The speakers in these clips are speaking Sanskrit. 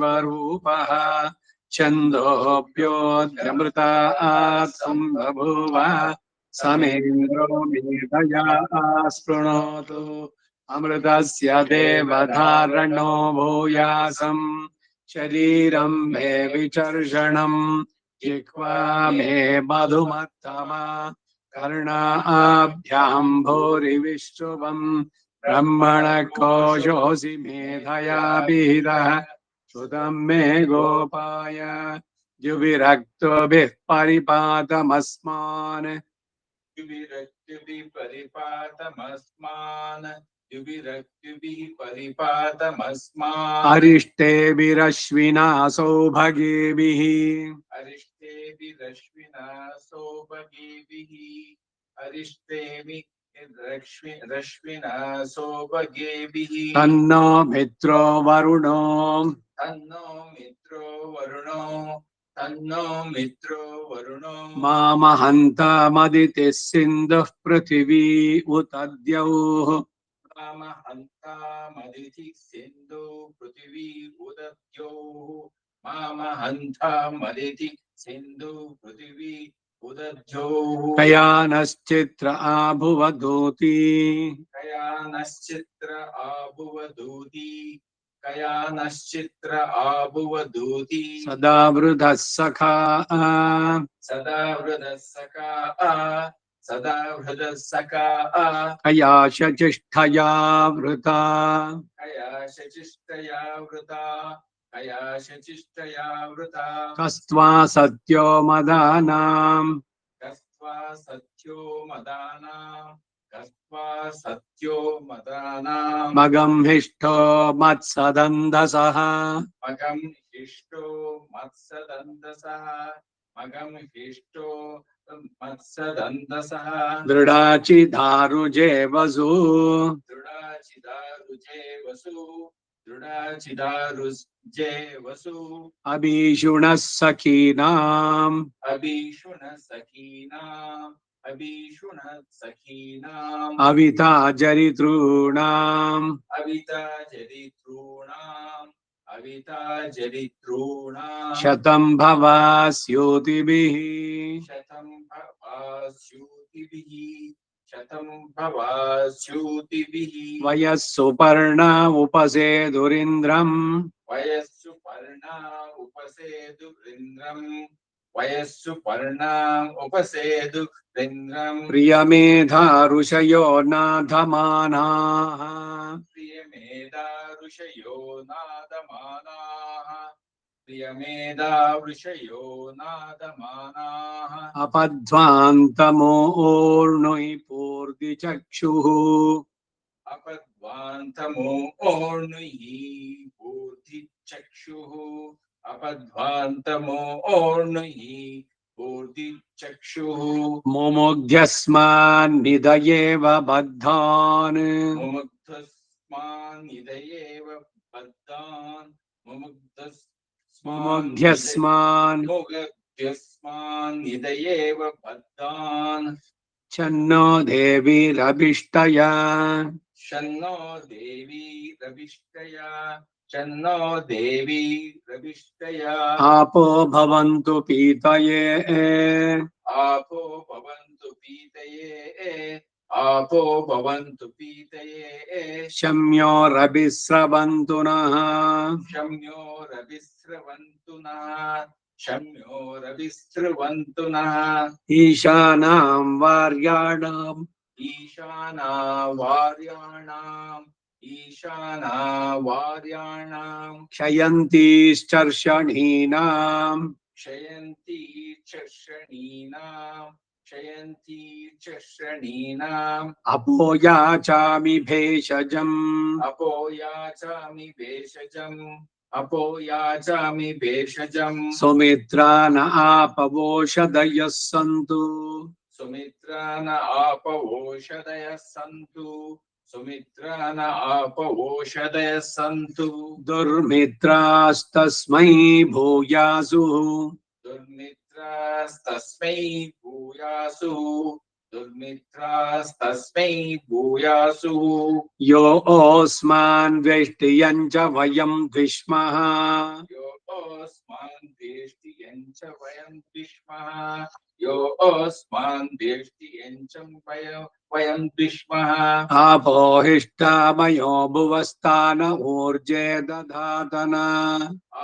स्वरूपः छन्दोऽप्योऽध्यमृतात् सम्बभूव समेन्द्रो मेधया स्पृणोतु अमृतस्य देवधारणो भूयासम् शरीरं मे विचर्षणम् जिह्वा मे मधुमत्तमा कर्णाभ्यां भूरिविश्रुवम् ब्रह्मण कोशोऽसि मेधया विहितः श्रुतं मे गोपाय युविरक्तोभिः परिपातमस्मान् अरिष्टेभिरश्विना सौभगेभिः तन्नो मित्रो वरुणो मामहन्तमदितिः सिन्धुः पृथिवी उत द्यौः कयानश्चित्र आभुवदूती सदा वृधः सखा कयाशचिष्ठया वृता कस्त्वा सत्यो मदानाम् मगं हिष्ठो मत्सदन्दसः दृढाचिदारुजे वसु अभीषुणः सखीनाम् अविता जरितॄणाम् शतं भवास्योतिभिः वयः सुपर्णा उपसेदुरिन्द्रम् प्रियमेधा ऋषयो नाधमानाः अपध्वान्तमोऽर्णुः पूर्तिचक्षुः मुमुग्ध्यस्मान्निधयेव बद्धान् छन्नो देवीरभिष्टया आपो भवन्तु पीतये शम्यो रविस्रवन्तु नः ईशानां वार्याणाम् क्षयन्तीश्चर्षणीनाम् अपोयाचामि भेषजम् सुमित्रा न आपवोषधयः सन्तु दुर्मित्रास्तस्मै भूयासु दुर्मित्रास्तस्मै भूयासु योऽस्मान् वेष्टियम् च वयम् द्विष्मः योऽस्मान् वेष्टियम् च वयं द्विष्मः योऽस्मान् वेष्टियम् च वयं द्विष्मः आपोहिष्ठामयो भुवस्तान ऊर्जे दधातन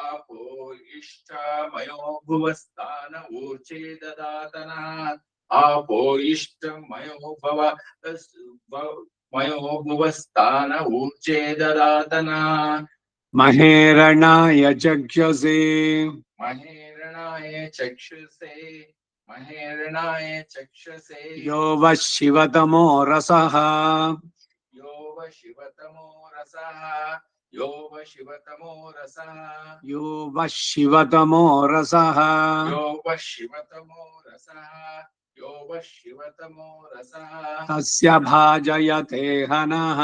आपो इष्टमयो भुवस्तान ऊर्जे ददातनः आपो इष्टमयो मयो भुवस्तान ऊर्जे ददातनः महेरणाय चक्षुषे महेरणाय चक्षुषे महेरणाय चक्षुषे यो वः शिवतमो रसः यो व शिवतमो रसः यो व शिवतमो रसः यो वः शिवतमो रसः यो व शिवतमो रसः यो व शिवतमो रसः तस्य भाजयते हनः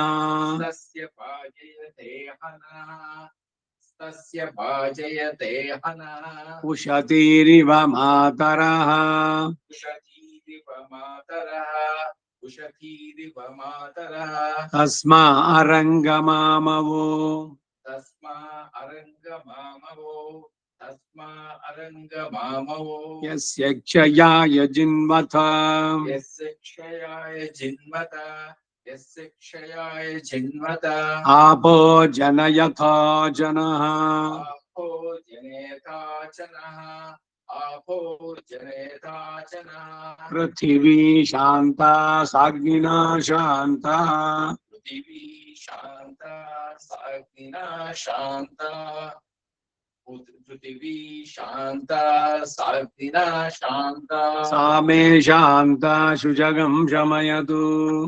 तस्य भाजयते हनः तस्य भाजयते हनः उशतीरिव मातरः उषतीरिव मातरः उषतीरिव मातरः तस्मा अरङ्गमामवो तस्मा अरङ्गमामवो तस्मा अरङ्गमामवो यस्य क्षयाय जिन्वथ यस्य क्षयाय जिन्मत यस्य क्षयाय जिन्मत आपो जनयथा जनः आपो जनेता जनः आपो जनेता जनः पृथिवी शान्ता साग्निना शान्ता पृथिवी शान्ता साग्निना शान्ता पृथिवी शान्ता साग्निना शान्ता सा मे शान्ता शुचगं शमयतु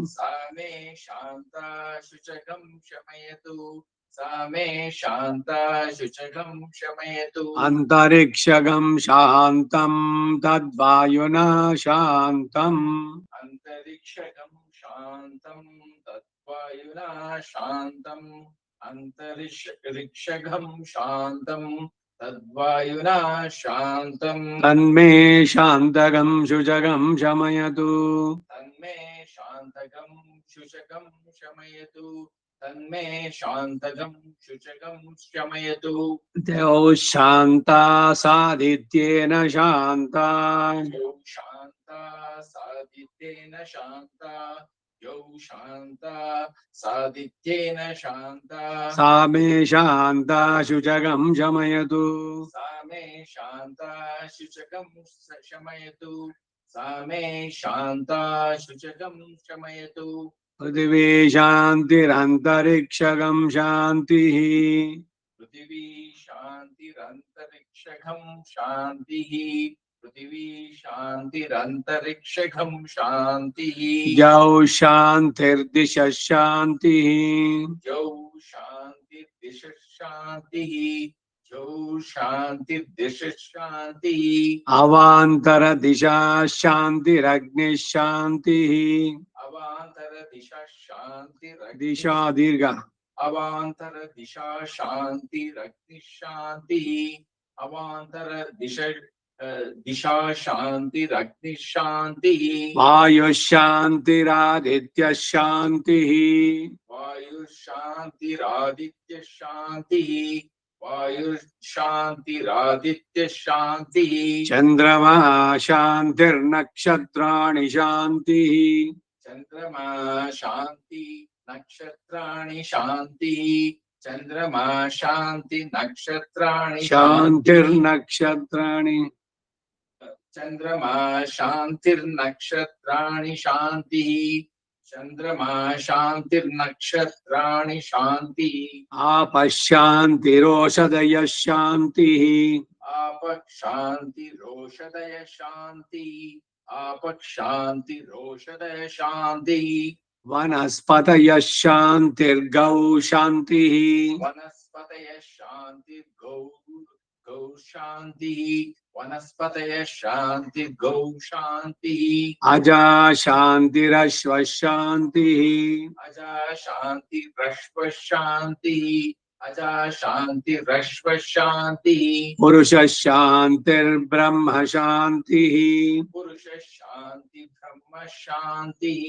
सा मे शान्ता शुचकं शमयतु सा मे शान्ता शुचकं शमयतु अन्तरिक्षगं शान्तं तद्वायुना शान्तम् अन्तरिक्षगं शान्तं तद्वायुना शान्तम् अन्तरिक्षगं शान्तं तद्वायुना शान्तम् तन्मे शान्तगं शुचगं शमयतु तन्मे शान्तकं शुचकं शमयतु तन्मे शान्तकं शुचकं शमयतु द्यौः शान्ता सादित्येन शान्ता यौ शान्ता सादित्येन शान्ता यौ शान्ता सादित्येन शान्ता सा मे शान्ता शुचगं शमयतु सा मे शान्ता शुचकं शमयतु सा मे शान्ता शुचकं शमयतु पृथिवी शान्तिरन्तरिक्षगं शान्तिः पृथिवी शान्तिरन्तरिक्षगं शान्तिः पृथिवी शान्तिरन्तरिक्षगं शान्तिः द्यौः शान्तिर्दिशः शान्तिः जौ शान्तिर्दिशः शान्तिः जौ शान्तिर्दिशः शान्तिः अवान्तरदिशा शान्तिरग्निः शान्तिः अवान्तरदिशा शान्तिरग्निः दिशा दीर्घ अवान्तरदिशा शान्तिरग्निः शान्तिः दिशा शान्तिरग्निः शान्तिः वायुः शान्तिरादित्यः शान्तिः वायुशान्तिरादित्य शान्तिः वायुशान्तिरादित्य शान्तिः चन्द्रमा शान्तिर्नक्षत्राणि शान्तिः चन्द्रमा शान्ति नक्षत्राणि शान्तिः चन्द्रमा शान्ति नक्षत्राणि शान्तिर्नक्षत्राणि चन्द्रमा शान्तिर्नक्षत्राणि शान्तिः चन्द्रमा शान्तिर्नक्षत्राणि शान्तिः आपः शान्तिरोषधयः शान्तिः आपः शान्तिरोषधय शान्तिः आपः शान्तिरोषधय शान्तिः वनस्पतयः शान्तिर्गौ शान्तिः वनस्पतय शान्तिर्गौ गौ शान्तिः वनस्पतय शान्तिर्गौ शान्तिः अजा शान्तिरश्वः शान्तिः अजा शान्तिरश्व शान्तिः अजा शान्तिरश्व शान्तिः पुरुषः शान्तिर्ब्रह्म शान्तिः पुरुष शान्ति ब्रह्म शान्तिः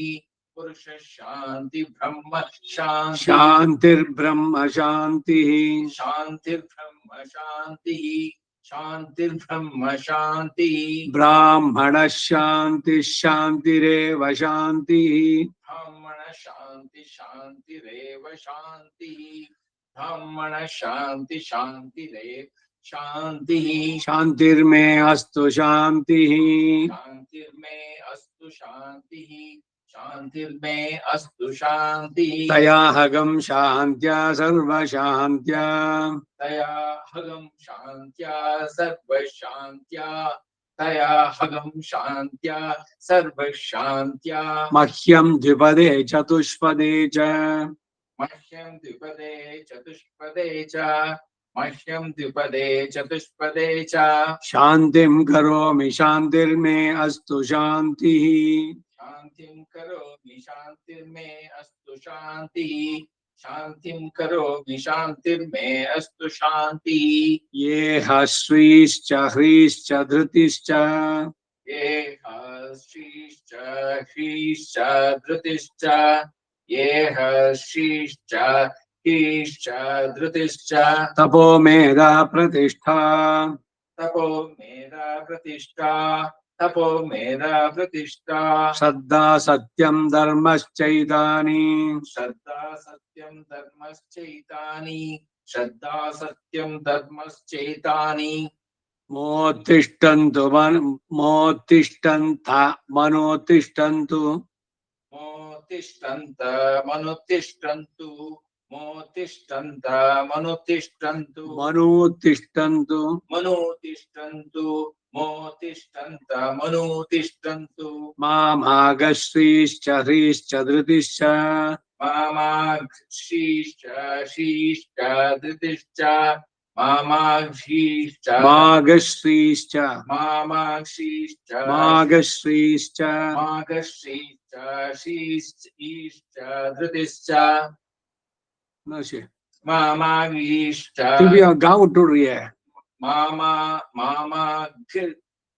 पुरुष शान्ति ब्रह्म शान्ति शान्तिर्ब्रह्म शान्तिः शान्तिर्ब्रह्म शान्तिः शान्तिर्ब्रह्म शान्तिः ब्राह्मणः शान्तिः शान्तिरेव शान्तिः ब्राह्मण शान्ति शान्तिरेव शान्तिः ब्राह्मण शान्ति शान्तिरेव शान्तिः शान्तिर्मे अस्तु शान्तिः शान्तिर्मे अस्तु शान्तिः शान्तिर्मे अस्तु शान्तिः तयाहगं शान्त्या सर्वशान्त्या तया हगं शान्त्या सर्वशान्त्या तया हगं शान्त्या सर्वशान्त्या मह्यं द्विपदे चतुष्पदे च मह्यं द्विपदे चतुष्पदे च मह्यं द्विपदे चतुष्पदे च शान्तिं करोमि शान्तिर्मे अस्तु शान्तिः शान्तिं करोमि शान्तिर्मे अस्तु शान्तिः शान्तिं करोमि शान्तिर्मे अस्तु शान्तिः ये ह श्रीश्च ह्रीश्च धृतिश्च ये श्रीश्च ह्रीश्च धृतिश्च ये श्रीश्च ह्रीश्च धृतिश्च तपो मेधा प्रतिष्ठा तपो मेधा प्रतिष्ठा तपो मेधा प्रतिष्ठा श्रद्धा सत्यं धर्मश्चैतानि श्रद्धा सत्यं धर्मश्चैतानि श्रद्धा सत्यं धर्मश्चैतानि मोत्तिष्ठन्तु मोत्तिष्ठन्त मनोत्तिष्ठन्तु मोतिष्ठन्त मनुतिष्ठन्तु मोतिष्ठन्त मनुतिष्ठन्तु मनोत्तिष्ठन्तु मनुतिष्ठन्तु मोतिष्ठन्त मनुतिष्ठन्तु मामागश्रीश्च ह्रीश्च धृतिश्च मामाक्षीश्च शीश्च धृतिश्च मामाक्षीश्च मागश्रीश्च मामाक्षीश्च मागश्रीश्च मागश्रीश्च शीश्च ईश्च धृतिश्च मामागीश्च गाउटुर्ये मामा मामाग्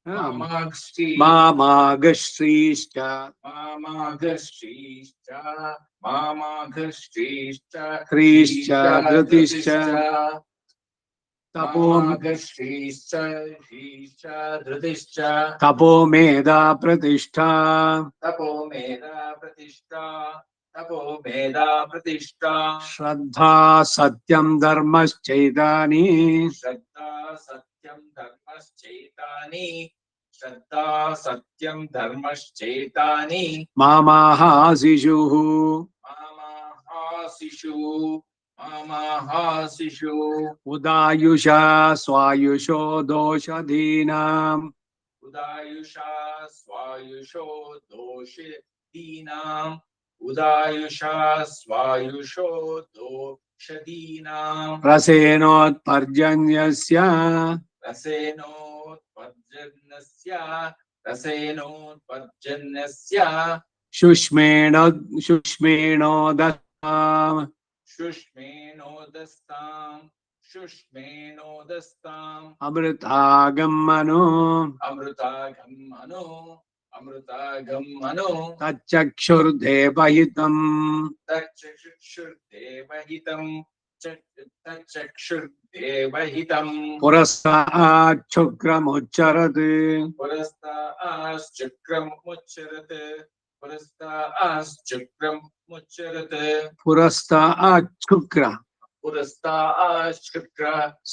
मामाक्षी मामागश्रीश्च मामागश्रीश्च मामागश्रीश्च ह्रीश्च धृतिश्च तपो मामागश्रीश्च ह्रीश्च धृतिश्च तपो मेधा प्रतिष्ठा तपो मेधा प्रतिष्ठा तपो मेधा प्रतिष्ठा श्रद्धा सत्यं धर्मश्चैतानि श्रद्धा सत्यं धर्मश्चैतानि श्रद्धा सत्यं धर्मश्चैतानि मामाहासिषुः मामाहासिषु मामाहासिषु उदायुषा स्वायुषो दोषधीनाम् उदायुषा स्वायुषो दोषदीनाम् उदायुषा स्वायुषो दोषदीनाम् रसेनोत्पर्जन्यस्य रसेनोत्पर्जन्यस्य रसेनोत्पर्जन्यस्य शुष्मेणोदस्ताम् शुष्मेणोदस्ताम् शुष्मेणोदस्ताम् अमृतागम् मनो अमृतागम् मनो अमृतागम् मनो तच्चक्षुर्देवहितम् तच्चक्षुर्देवहितम् तच्चक्षुर्देवहितम् पुरस्ताच्छुक्रमुच्चरत् पुरस्ताश्चक्रमुच्चरत् पुरस्ताश्चक्रमुच्चरत् पुरस्ताच्छुक्र पुरस्ताश्चक्र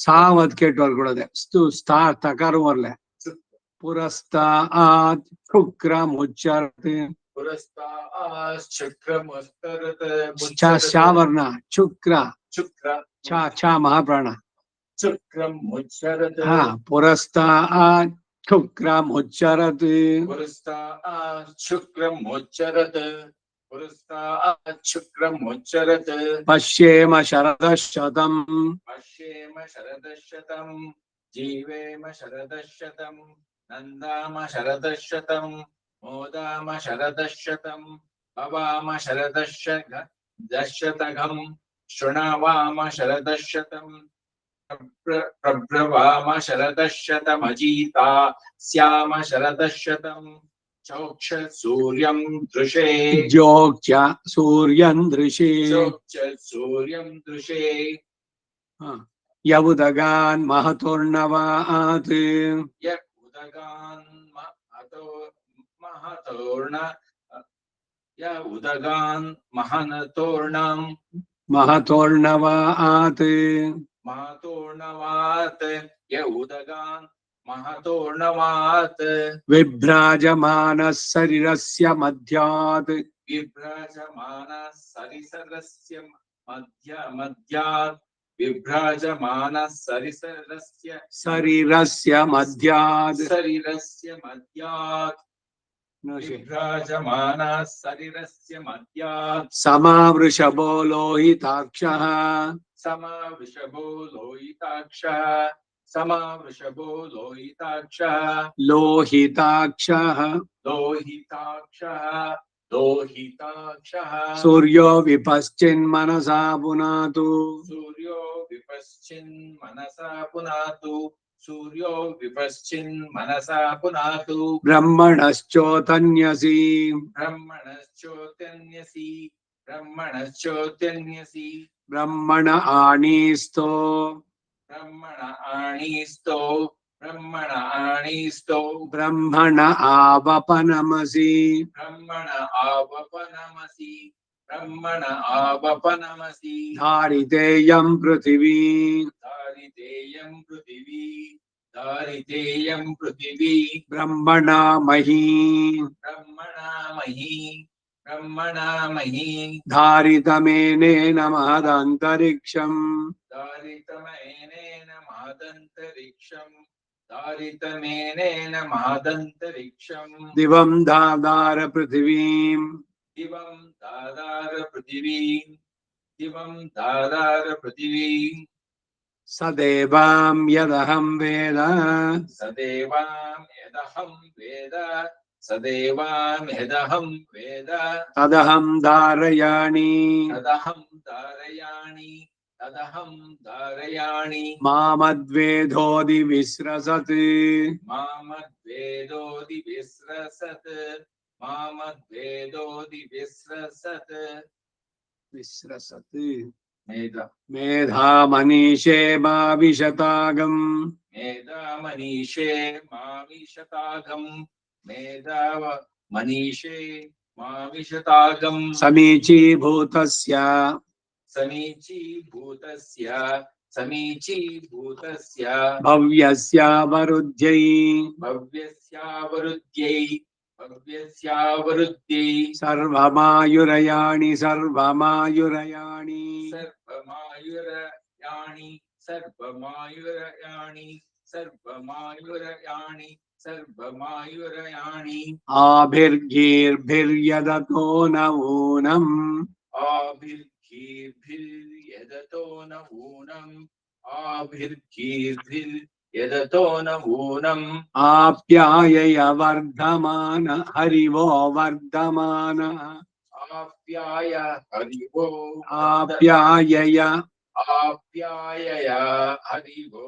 सावत् केट्टोर् कोडोदे स्तु स्टार् तकार वरले पुरस्ताच्छुक्रमुच्चरत् पुरस्ताश्चक्रमुच्चरत् शावर्ण शुक्र चक्र चा महाप्राण चक्रमुच्चरत् हाँ पुरस्ताच्छुक्रमुच्चरत् पुरस्ताश्चक्रमुच्चरत् पुरस्ताश्चक्रमुच्चरत् पश्येम शरदशतम् पश्येम शरदशतम् जीवेम शरदशतम् नन्दाम शरदशतम् मोदाम शरदशतम् भवाम शरदशतघम् शृणवाम शरदः शतम् प्रब्रवाम शरदः शतमजीता स्याम शरदः शतम् चोक्ष सूर्यं दृशे जोक्ष सूर्यं दृशे चोक्ष सूर्यं दृशे यवुदगान् महतोर्णवात् य उदगान् महतोर्ण य उदगान् महनतोर्णम् महतोर्णवात् महतोर्णवात् य उदगान् महतोर्णवात् विभ्राजमानः शरीरस्य मध्यात् विभ्राजमानः सरिसरस्य मध्यात् विभ्राजमानः शरीरस्य मध्यात् विभ्राजमानः शरीरस्य मध्यात् समावृषभो लोहिताक्षः समावृषभो लोहिताक्षः समावृषभो लोहिताक्षः लोहिताक्षः लोहिताक्षः सूर्यो विपश्चिन्मनसा पुनातु सूर्यो विपश्चिन्मनसा पुनातु सूर्यो विपश्चिन्मनसा पुनातु ब्रह्मणश्चोतन्यसि ब्रह्मणश्चोतन्यसि ब्रह्मण आनीस्तो ब्रह्मण आणीस्तो ब्रह्मण आवपनमसि ब्रह्मण आवपनमसि धारितेयं पृथिवी दारितेयं पृथिवी ब्रह्मणा मही धारितमेनेन महदन्तरिक्षम् दारितमेनेन महदन्तरिक्षम् दिवं दादार पृथिवीम् दिवं दादार पृथिवीम् सदेवां यदहं वेद सदेवां यदहं वेद तदहं धारयामि मामद्वेदोऽधि विस्रसत् मेधा मनीषे माविशतागम् समीचीभूतस्य भव्यस्यावरुध्यै सर्वमायुरयाणि आभिर्गीर्भिर्यदतो न ऊनम् आप्यायय वर्धमान हरिवो वर्धमान आप्यायय हरिवो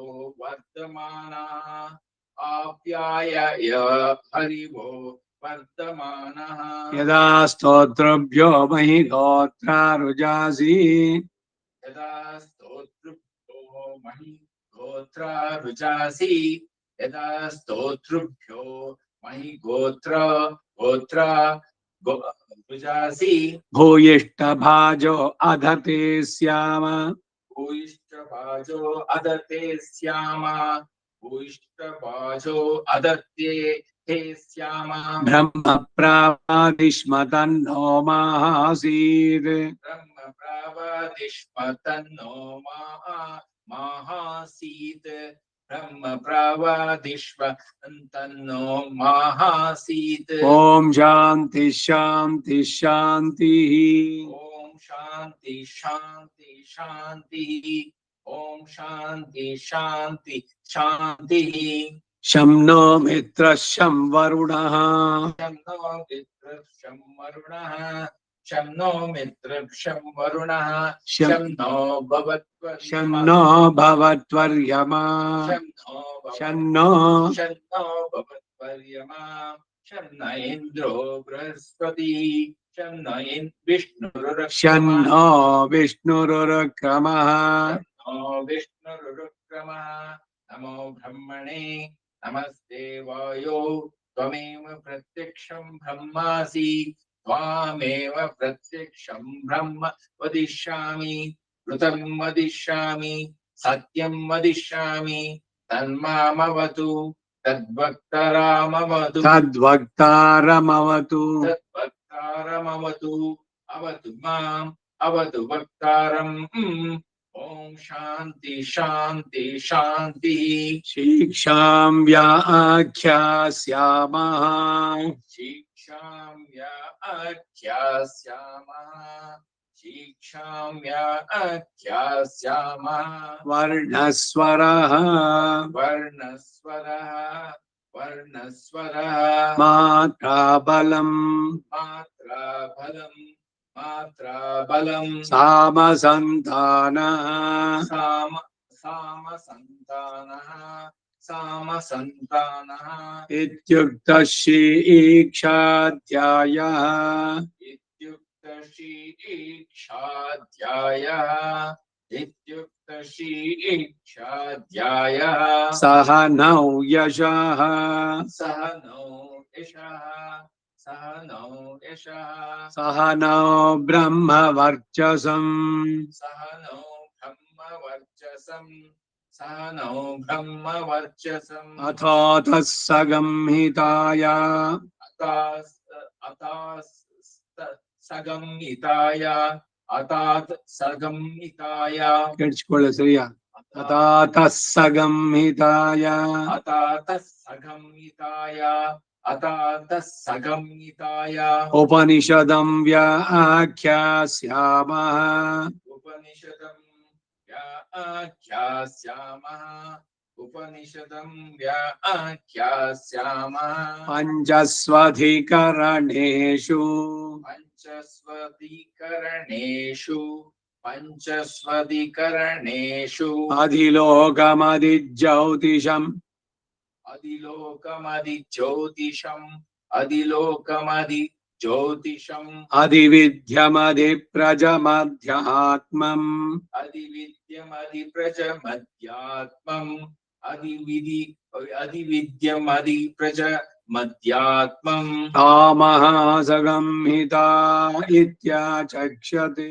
वर्धमानः यदा स्तोत्रभ्यो महि गोत्रारुजासि यदा स्तोतृभ्यो महि गोत्रारुजासि भूयिष्ठभाजो अधते स्याम ब्रह्म प्रावादिष्मतन्नो माहासीत् ॐ शान्ति शान्ति शान्तिः ॐ शान्ति शान्तिः शं नो मित्रः शं वरुणः शं नो मित्रक्षं वरुणः शं शं नो भवत्वर्यमा नो भवत्वर्यमा शं नो भवत्वर्यमा शं न इन्द्रो बृहस्पतिः शं न शं विष्णुरुरक्रमः नो विष्णुरुक्रमः विष्णुरुक्रमः नमो ब्रह्मणे नमस्ते वायो त्वमेव प्रत्यक्षं ब्रह्मासि त्वामेव प्रत्यक्षं ब्रह्म वदिष्यामि ऋतं वदिष्यामि सत्यं वदिष्यामि तन्मामवतु तद्वक्तारमवतु अवतु माम् अवतु वक्तारम् ॐ शान्ति शान्ति शान्तिः शिक्षां व्याख्यास्यामः शिक्षां व्याख्यास्यामः वर्णस्वरः मात्राबलम् सामसन्तानः इत्युक्तः शीक्षाध्यायः सह नौ यशः सह नौ ब्रह्मवर्चसम् अथो तत्संहिताया ಕೇಳಿಸ್ಕೊಳ್ಳಿ ಸರಿಯಾ ಸಂಹಿತಾಯ ಉಪನಿಷದಂ ವ್ಯಾಖ್ಯಾಸ್ಯಾಮಃ उपनिषदं व्याख्यास्यामः पंचस्वधिकरणेषु अधिलोकमधिज्योतिषम् अधिविद्यमधिप्रजमध्यात्मम् तामहासंहिता इत्याचक्ष्यते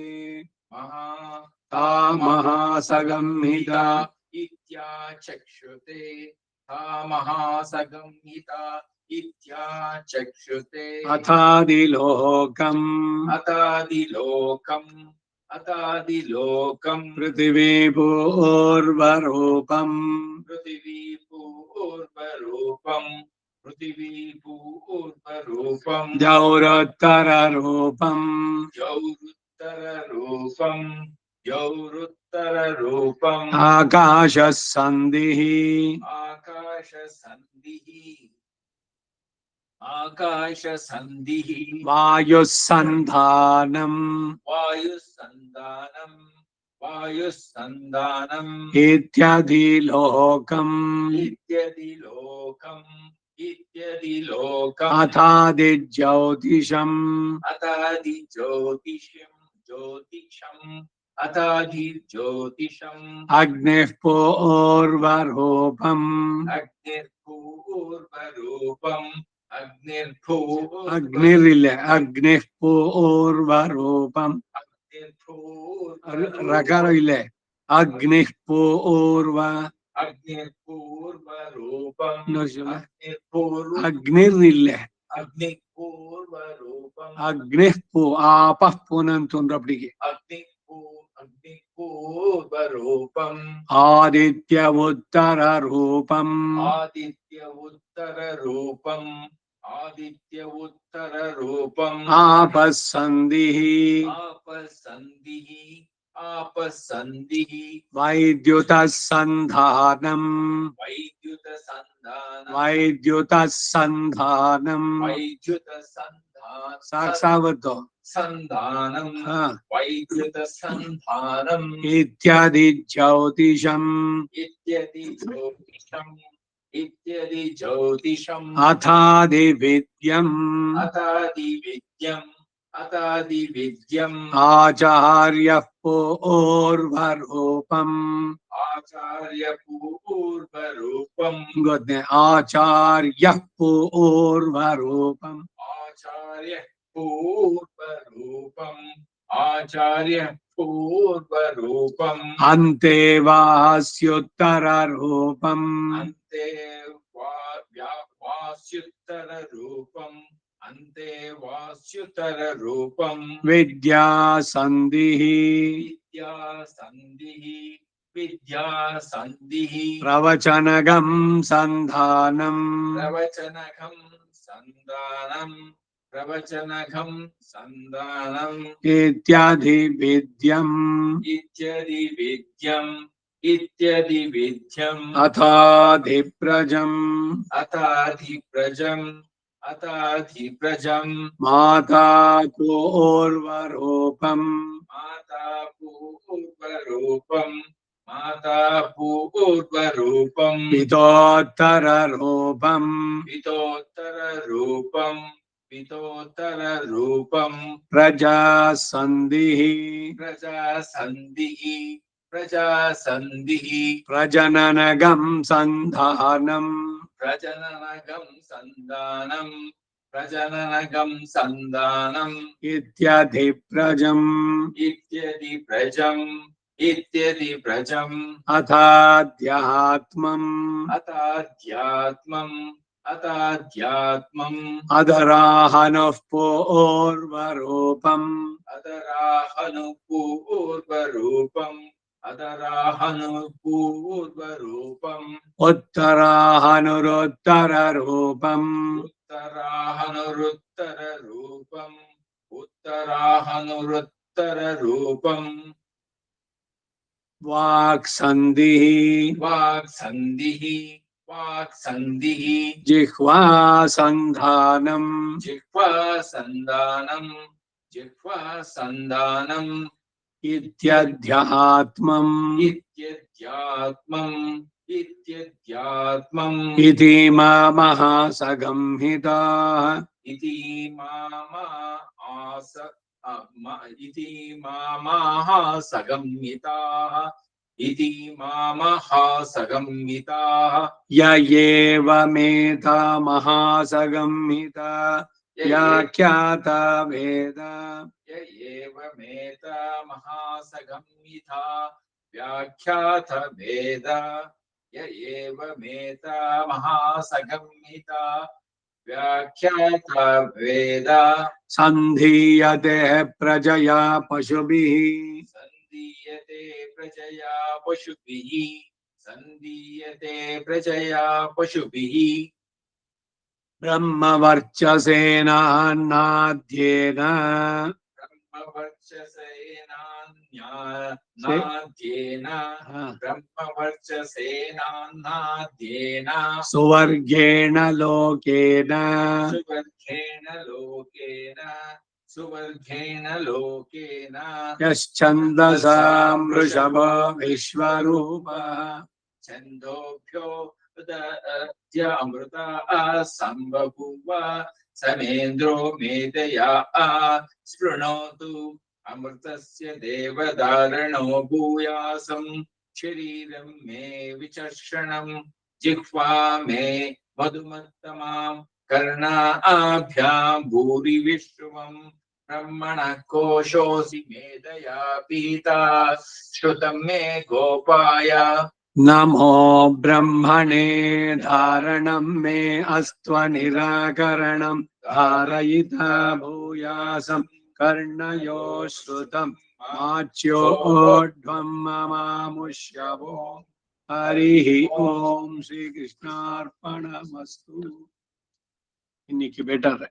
तामहासंहिता अथादिलोकम् पृथिवी पूर्वरूपम् द्यौरुत्तररूपम् आकाशसन्धिः वायुस्सन्धानम् इत्यधिलोकम् अथादिज्योतिषम् अग्निः पूर्वरूपम् अग्निः पूर्वरूपम् रकार इल्ले अग्निः अग्निर्इल्ले अग्निः आपः पूनन्तुंड्रपडिगे आदित्य उत्तररूपम् आपस्सन्धिः वैद्युतसन्धानम् साक्षावतो संधानम वैद्युत संधानम इत्यादि ज्योतिषम् इत्यदि ज्योतिषम् अथादिविद्यम् आचार्यः पूर्वरूपम् आचार्यः पूर्वरूपम् अन्तेवास्युत्तररूपम् विद्यासन्धिः प्रवचनगं संधानम् इत्यादि विद्यम् अथाधिप्रजम् माता पूर्वरूपम् पितोत्तररूपम् प्रजासन्धिः प्रजननगं संधानम् इत्यादि प्रजम् अथाध्यात्मम् अधराहनुः पूर्वरूपम् उत्तराहनुरुत्तररूपम् वाक्सन्धिः जिह्वासन्धानम् इत्यध्यात्मम् इति महासगम्यताः य एवमेता महासगम्यता व्याख्याता वेद संधीयते प्रजया पशुभिः ब्रह्मवर्चसेनान्नाद्येन सुवर्गेण लोकेन यश्छन्दसां वृषभो विश्वरूपः छन्दोभ्यो अमृता संबभूव समेन्द्रो मेधया स्पृणोतु अमृतस्य देवधारणो भूयासं शरीरं मे विचर्षणं जिह्वा मे मधुमत्तमां कर्णाभ्यां भूरि विश्रुवम् ब्रह्मणः कोशोऽसि मेधया पीता श्रुतं मे गोपाय नमो ब्रह्मणे धारणं मे अस्त्वनिराकरणं धारयिता भूयासं कर्णयो श्रुतं माच्योढ्वं ममामुष्यवो हरिः ओम श्री कृष्णार्पणमस्तु। இன்னைக்கு பெட்டர்